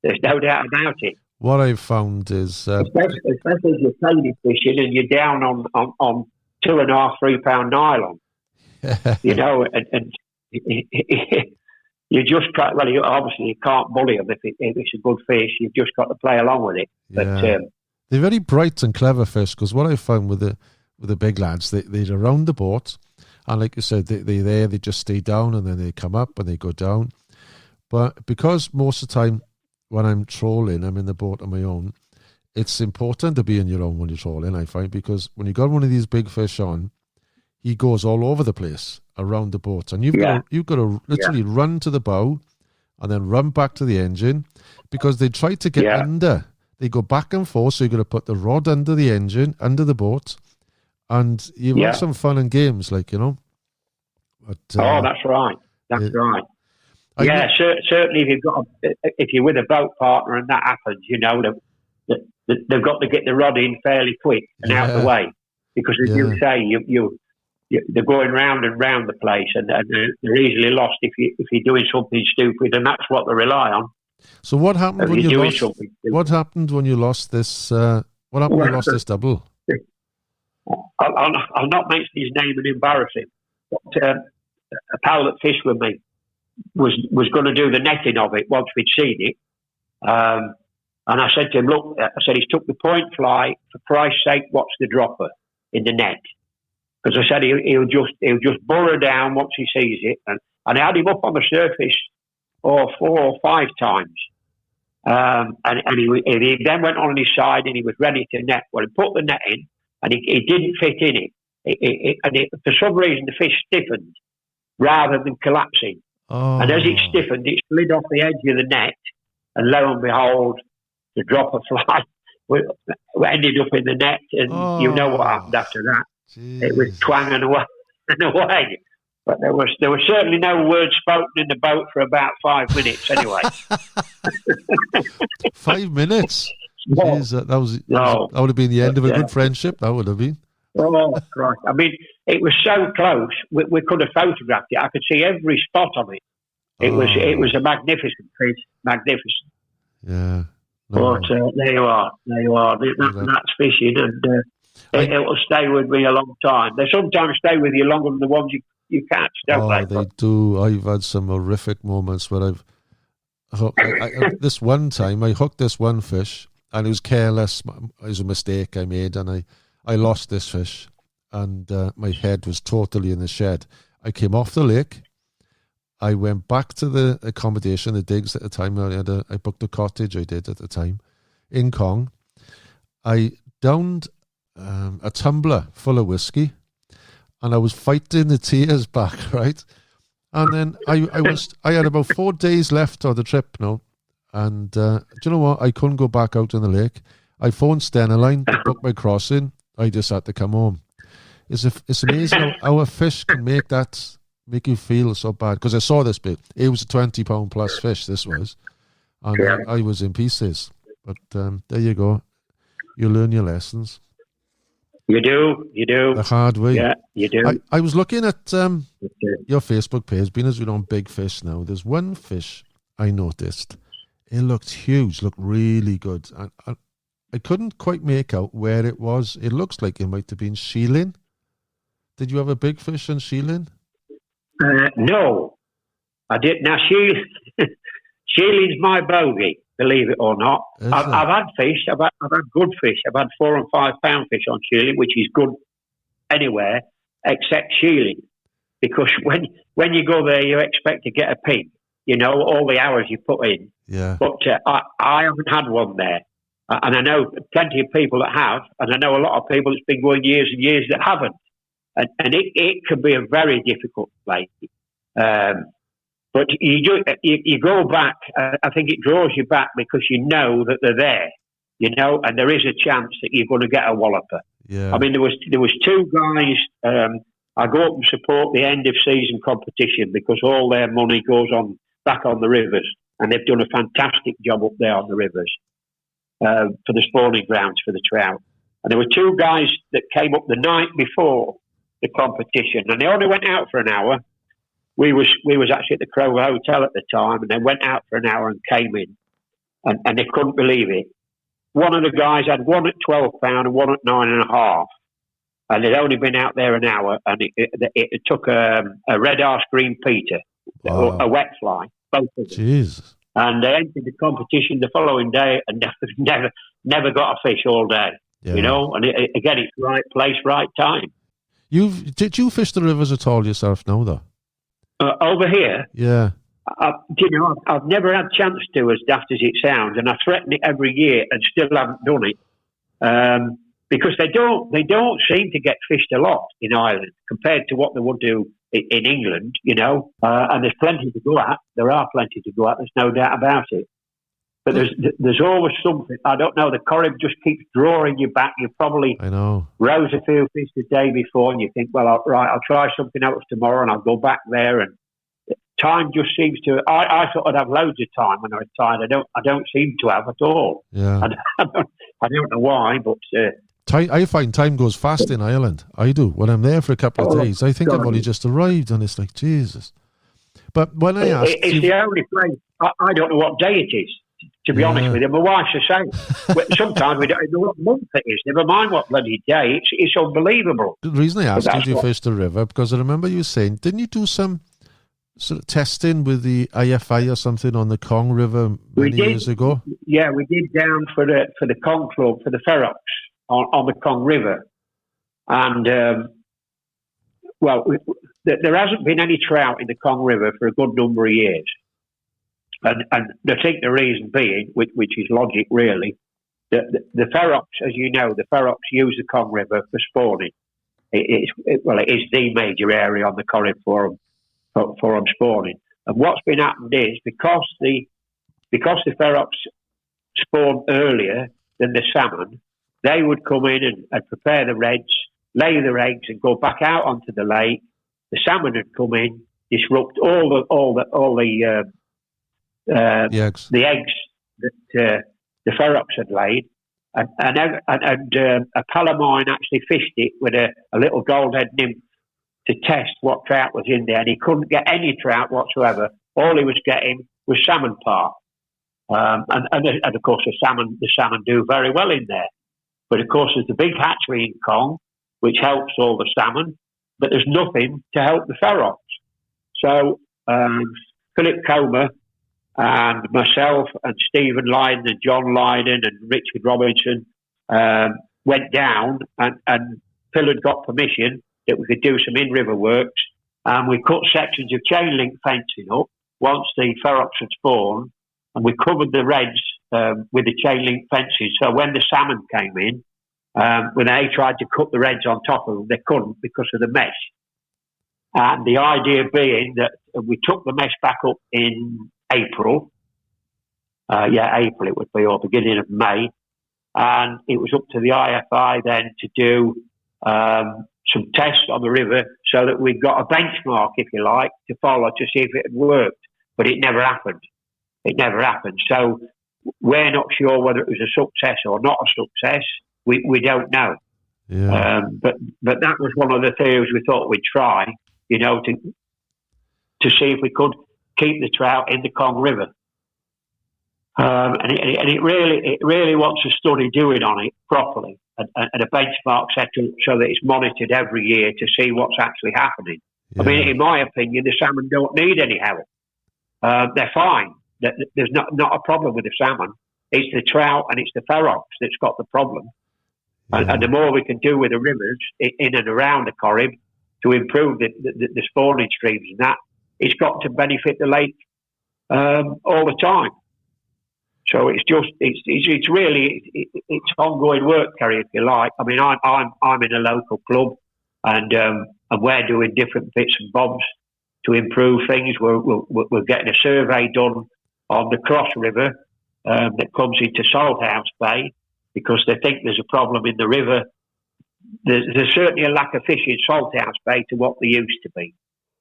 There's no doubt about it. What I've found is... especially if you're tiny fishing and you're down on 2.5, 3 pound nylon, and you just can't, obviously you can't bully them if it's a good fish. You've just got to play along with it. But they're very bright and clever fish, because what I found with the big lads, they're around the boat, and like you said, they just stay down and then they come up and they go down. But because most of the time when I'm trolling, I'm in the boat on my own, it's important to be on your own when you're trolling, I find, because when you got one of these big fish on, he goes all over the place around the boat, and you've got to literally run to the bow and then run back to the engine, because they try to get under. They go back and forth, so you've got to put the rod under the engine, under the boat, and you want some fun and games, like, you know. But, that's right. That's right. Certainly if you're with a boat partner and that happens, you know, they've got to get the rod in fairly quick and out of the way, because as you say, they're going round and round the place, and they're easily lost if you're doing something stupid, and that's what they rely on. So what happened when you lost? What happened when you lost this? What happened when you lost this double? I'll not mention his name and embarrass him, but a pal that fished with me was going to do the netting of it once we'd seen it. And I said to him, look, he's took the point fly. For Christ's sake, watch the dropper in the net. Because I said he'll just burrow down once he sees it. And I had him up on the surface 4 or 5 times. And he then went on his side and he was ready to net. Well, he put the net in and it didn't fit in it. For some reason, the fish stiffened rather than collapsing. Oh. And as it stiffened, it slid off the edge of the net. And lo and behold, the dropper fly ended up in the net. And you know what happened after that. Jeez. It was twanging away and away. But there was certainly no word spoken in the boat for about 5 minutes anyway. 5 minutes? Jeez, that would have been the end of a good friendship. That would have been. Oh, Christ. I mean, it was so close, we could have photographed it. I could see every spot on it. It was a magnificent fish. Magnificent. Yeah. No. But there you are. That's fishing, and it will stay with me a long time. They sometimes stay with you longer than the ones you catch, don't they? They do. I've had some horrific moments where this one time I hooked this one fish, and it was careless. It was a mistake I made, and I lost this fish, and my head was totally in the shed. I came off the lake. I went back to the accommodation, the digs at the time. I booked a cottage, I did at the time, in Kong. I downed a tumbler full of whiskey, and I was fighting the tears back, right? And then I had about 4 days left of the trip now, and do you know what? I couldn't go back out in the lake. I phoned Stenaline to book my crossing. I just had to come home. It's amazing how a fish can make you feel so bad. Because I saw this bit. It was a 20-pound plus fish, this was. And I was in pieces. But there you go. You learn your lessons. You do. The hard way. Yeah, you do. I was looking at your Facebook page, being as we're on Big Fish now. There's one fish I noticed. It looked huge, looked really good. And I couldn't quite make out where it was. It looks like it might have been sheeling. Did you have a big fish in sheeling? No, I didn't. Now, sheeling's my bogey, believe it or not. I've had fish. I've had good fish. I've had 4 and 5 pound fish on sheeling, which is good anywhere except sheeling. Because when you go there, you expect to get a pig, you know, all the hours you put in. Yeah. But I haven't had one there. And I know plenty of people that have, and I know a lot of people that's been going years and years that haven't. And it can be a very difficult place. But you go back, I think it draws you back because you know that they're there, you know, and there is a chance that you're going to get a walloper. Yeah. I mean, there was 2 guys, I go up and support the end of season competition because all their money goes back on the rivers, and they've done a fantastic job up there on the rivers for the spawning grounds for the trout. And there were 2 guys that came up the night before the competition, and they only went out for an hour. We was actually at the Crow Hotel at the time, and they went out for an hour and came in, and they couldn't believe it. One of the guys had one at 12 pound and one at 9.5, and they'd only been out there an hour, and it took a red arse green Peter, a wet fly, both of them. Jeez. And they entered the competition the following day and never got a fish all day. Yeah. You know, and again, it's right place, right time. Did you fish the rivers at all yourself now, though? Over here? Yeah. I've never had a chance to, as daft as it sounds, and I threaten it every year and still haven't done it. Because they don't seem to get fished a lot in Ireland compared to what they would do in England, and there's plenty to go at. There are plenty to go at. There's no doubt about it. But there's always something. I don't know. The Corrib just keeps drawing you back. You probably rose a few fish the day before, and you think, well, I'll try something else tomorrow, and I'll go back there. And time just seems to. I thought I'd have loads of time when I retired. I don't seem to have at all. Yeah. I don't know why, but. I find time goes fast in Ireland. I do. When I'm there for a couple of days, I think I've only just arrived, and it's like, Jesus. But when I ask... It's the only place... I don't know what day it is, to be honest with you. My wife's the same. Sometimes we don't know what month it is. Never mind what bloody day. It's unbelievable. The reason I asked you to fish the river, because I remember you saying, didn't you do some sort of testing with the IFI or something on the Cong River many years ago? Yeah, we did down for the Cong Club, for the Ferox. On the Cong River, and there hasn't been any trout in the Cong River for a good number of years, and I think the reason being, which is logic really, the Ferox, as you know, the Ferox use the Cong River for spawning. It is the major area on the Corrib for them spawning. And what's been happened is because the Ferox spawn earlier than the salmon, they would come in and prepare the reds, lay their eggs, and go back out onto the lake. The salmon would come in, disrupt all the eggs that the Ferox had laid, and a Palomine actually fished it with a little goldhead nymph to test what trout was in there, and he couldn't get any trout whatsoever. All he was getting was salmon park, and of course the salmon do very well in there. But of course, there's the big hatchery in Cong, which helps all the salmon, but there's nothing to help the Ferox. So Philip Comer and myself and Stephen Lydon and John Lydon and Richard Robinson went down, and Phil had got permission that we could do some in-river works, and we cut sections of chain link fencing up once the Ferox had spawned, and we covered the reds with the chain link fences. So when the salmon came in, when they tried to cut the reds on top of them, they couldn't because of the mesh. And the idea being that we took the mesh back up in April. April it would be, or beginning of May. And it was up to the IFI then to do some tests on the river so that we got a benchmark, if you like, to follow to see if it had worked. But it never happened. So we're not sure whether it was a success or not a success. We don't know. Yeah. But that was one of the theories we thought we'd try, to see if we could keep the trout in the Cong River. And it really wants a study doing on it properly and a benchmark set so that it's monitored every year to see what's actually happening. Yeah. I mean, in my opinion, the salmon don't need any help. They're fine. There's not a problem with the salmon. It's the trout and it's the Ferox that's got the problem. Yeah. And the more we can do with the rivers in and around the Corrib to improve the spawning streams and that, it's got to benefit the lake all the time. So it's really ongoing work, Ceri, if you like. I mean, I'm in a local club, and we're doing different bits and bobs to improve things. We're getting a survey done on the Cross River that comes into Salthouse Bay because they think there's a problem in the river. There's certainly a lack of fish in Salthouse Bay to what there used to be,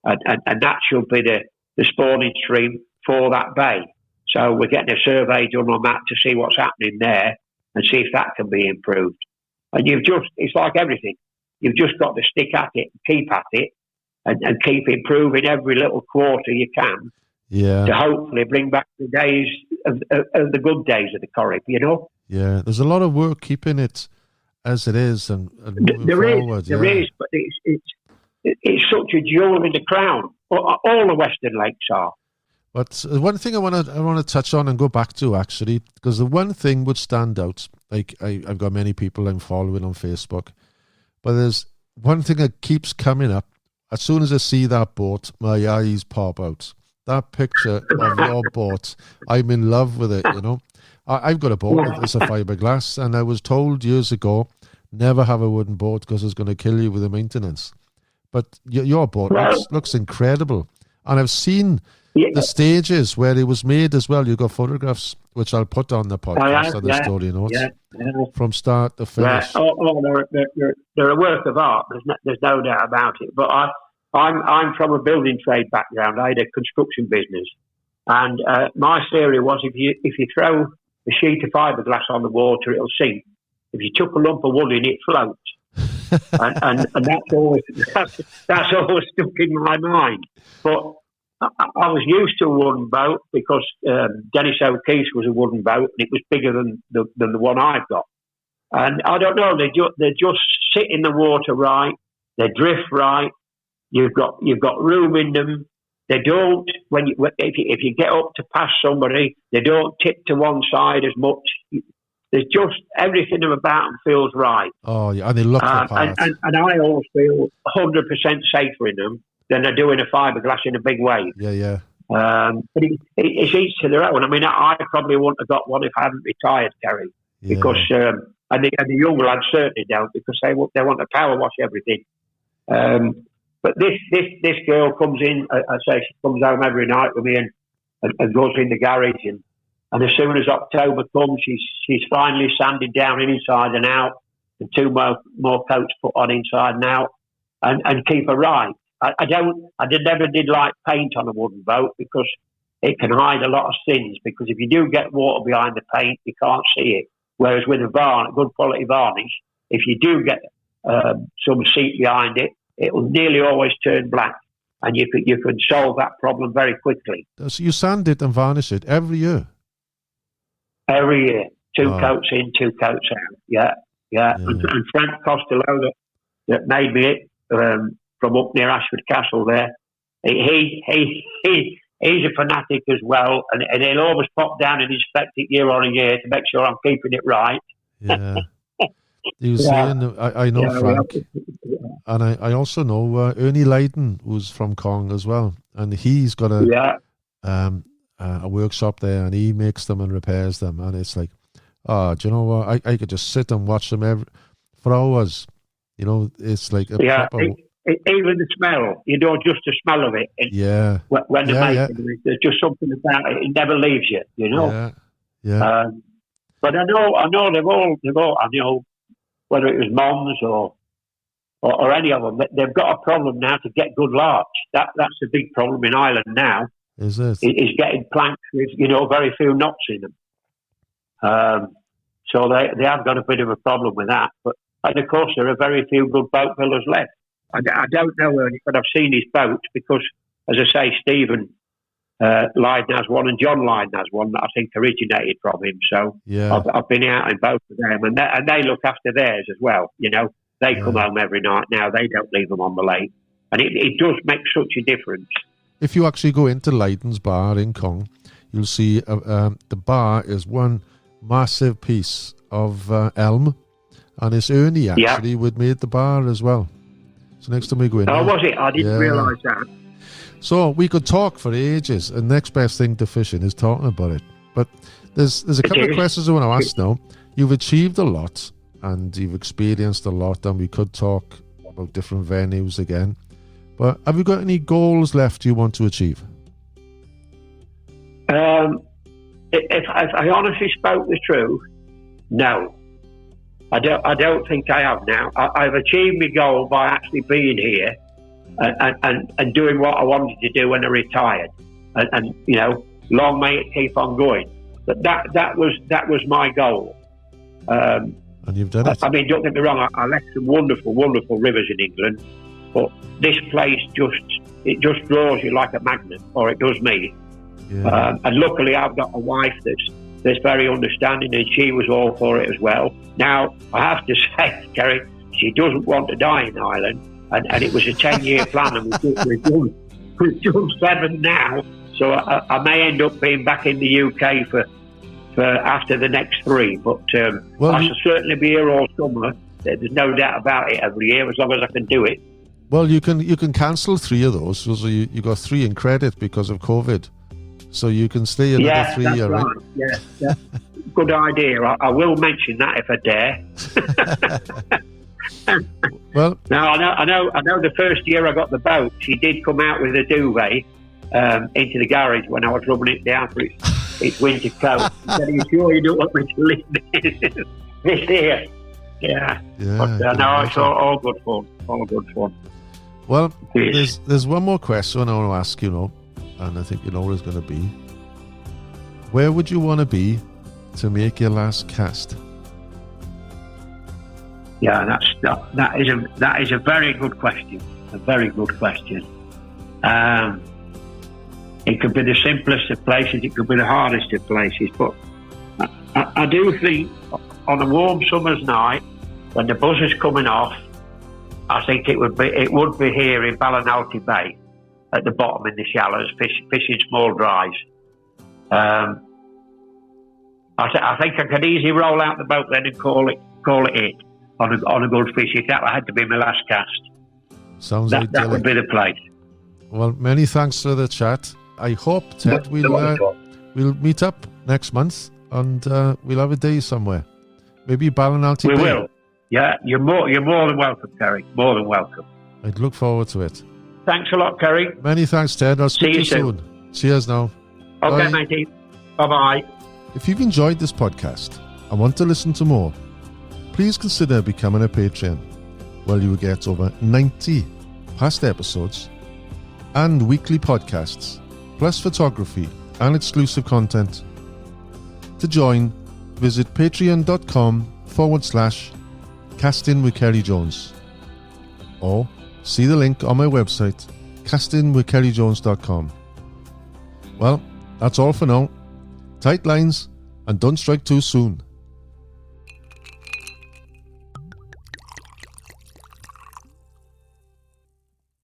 and that should be the spawning stream for that bay. So we're getting a survey done on that to see what's happening there and see if that can be improved. And it's like everything. You've just got to stick at it, keep at it, and keep improving every little quarter you can to hopefully bring back the days of the good days of the Corrib, Yeah, there's a lot of work keeping it as it is and moving forward. There is, but it's such a jewel in the crown. All the Western Lakes are. But one thing I want to touch on and go back to, actually, because the one thing would stand out, like I've got many people I'm following on Facebook, but there's one thing that keeps coming up. As soon as I see that boat, my eyes pop out. That picture of your boat, I'm in love with it, I've got a boat, it's a fiberglass, and I was told years ago, never have a wooden boat because it's going to kill you with the maintenance. But your boat looks incredible. And I've seen Yeah. the stages where it was made as well. You got photographs, which I'll put on the podcast on the story notes, from start to finish. They're a work of art. There's no doubt about it. But I'm from a building trade background. I had a construction business, and my theory was if you throw a sheet of fiberglass on the water, it'll sink. If you took a lump of wood in, it floats. and that's always stuck in my mind. But I was used to a wooden boat because Dennis O'Keefe's was a wooden boat, and it was bigger than the one I've got. And I don't know, they just sit in the water right, they drift right. You've got room in them. They don't if you get up to pass somebody, they don't tip to one side as much. There's just everything about them feels right. Oh yeah, and they look the part. And I always feel 100% safer in them than I do in a fiberglass in a big wave. Yeah. But it's each to their own. I mean, I probably wouldn't have got one if I hadn't retired, Ceri, because and the young lads certainly don't, because they want to power wash everything. But this girl comes in. I say she comes home every night with me and goes in the garage, and as soon as October comes, she's finally sanded down inside and out, and 2 more coats put on inside and out, and keep her right. I never did like paint on a wooden boat because it can hide a lot of sins. Because if you do get water behind the paint, you can't see it. Whereas with a good quality varnish, if you do get some seep behind it, it will nearly always turn black, and you can solve that problem very quickly. So you sand it and varnish it every year? Every year, 2 coats in, 2 coats out. Yeah. And Frank Costello that made me it from up near Ashford Castle there, he's a fanatic as well, and he'll always pop down and inspect it year on year to make sure I'm keeping it right. Yeah. He was saying, I know Frank, and I also know Ernie Leyden, who's from Kong as well, and he's got a workshop there, and he makes them and repairs them, and it's like, do you know what? I could just sit and watch them for hours. You know, it's like a proper... Even the smell, just the smell of it. When they're making it, there's just something about it. It never leaves you, you know. Yeah. But I know they've all. I know whether it was Mons or any of them, they've got a problem now to get good larch. That's a big problem in Ireland now. Is it? Is getting planks with very few knots in them. So they have got a bit of a problem with that. And of course there are very few good boat builders left. I don't know Ernie, but I've seen his boats because, as I say, Stephen Leyden has one and John Leyden has one that I think originated from him. So I've been out in both of them, and they look after theirs as well. They come home every night now. They don't leave them on the lake, and it does make such a difference. If you actually go into Leyden's bar in Kong, you'll see the bar is one massive piece of elm, and it's Ernie actually would made the bar as well. So next time we go in. Oh, was it? I didn't realise that. So we could talk for ages, and next best thing to fishing is talking about it. But there's a couple of questions I want to ask now. You've achieved a lot, and you've experienced a lot, and we could talk about different venues again. But have you got any goals left you want to achieve? If I honestly spoke the truth, no. I don't think I have now. I've achieved my goal by actually being here and doing what I wanted to do when I retired. And long may it keep on going. But that was my goal. And you've done it. I mean, don't get me wrong. I left some wonderful, wonderful rivers in England, but this place just draws you like a magnet, or it does me. Yeah. And luckily, I've got a wife that's very understanding, and she was all for it as well. Now, I have to say, Ceri, she doesn't want to die in Ireland, and it was a 10-year plan, and we've done 7 now. So I may end up being back in the UK for after the next 3, but I shall certainly be here all summer. There's no doubt about it every year, as long as I can do it. Well, you can cancel 3 of those, so you got 3 in credit because of COVID. So you can stay another 3 years, right? Yeah. Good idea. I will mention that if I dare. Well, Now I know. The first year I got the boat, she did come out with a duvet into the garage when I was rubbing it down for its winter coat. She said, "Are you sure you don't want me to leave this here?" Yeah. But no, it's all good fun. All good fun. Well, there's one more question I want to ask, and I think you know what it's going to be. Where would you want to be to make your last cast? Yeah, that is a very good question. A very good question. It could be the simplest of places. It could be the hardest of places. But I do think on a warm summer's night, when the buzzer's coming off, I think it would be here in Ballinalty Bay, at the bottom in the shallows, fishing small dries. I think I could easily roll out the boat then and call it on a good fish. If that had to be my last cast, Sounds that would be the place. Well, many thanks for the chat. I hope, Ted, we'll meet up next month and we'll have a day somewhere. Maybe Ballinalty Bay. We will. Yeah, you're more than welcome, Ceri. More than welcome. I'd look forward to it. Thanks a lot, Ceri. Many thanks, Ted. I'll speak to you soon. Cheers now. Okay, Bye. matey. Bye-bye. If you've enjoyed this podcast and want to listen to more, please consider becoming a Patreon, where you will get over 90 past episodes and weekly podcasts, plus photography and exclusive content. To join, visit patreon.com/casting with Ceri Jones, or see the link on my website, castingwithcerijones.com. Well, that's all for now. Tight lines and don't strike too soon.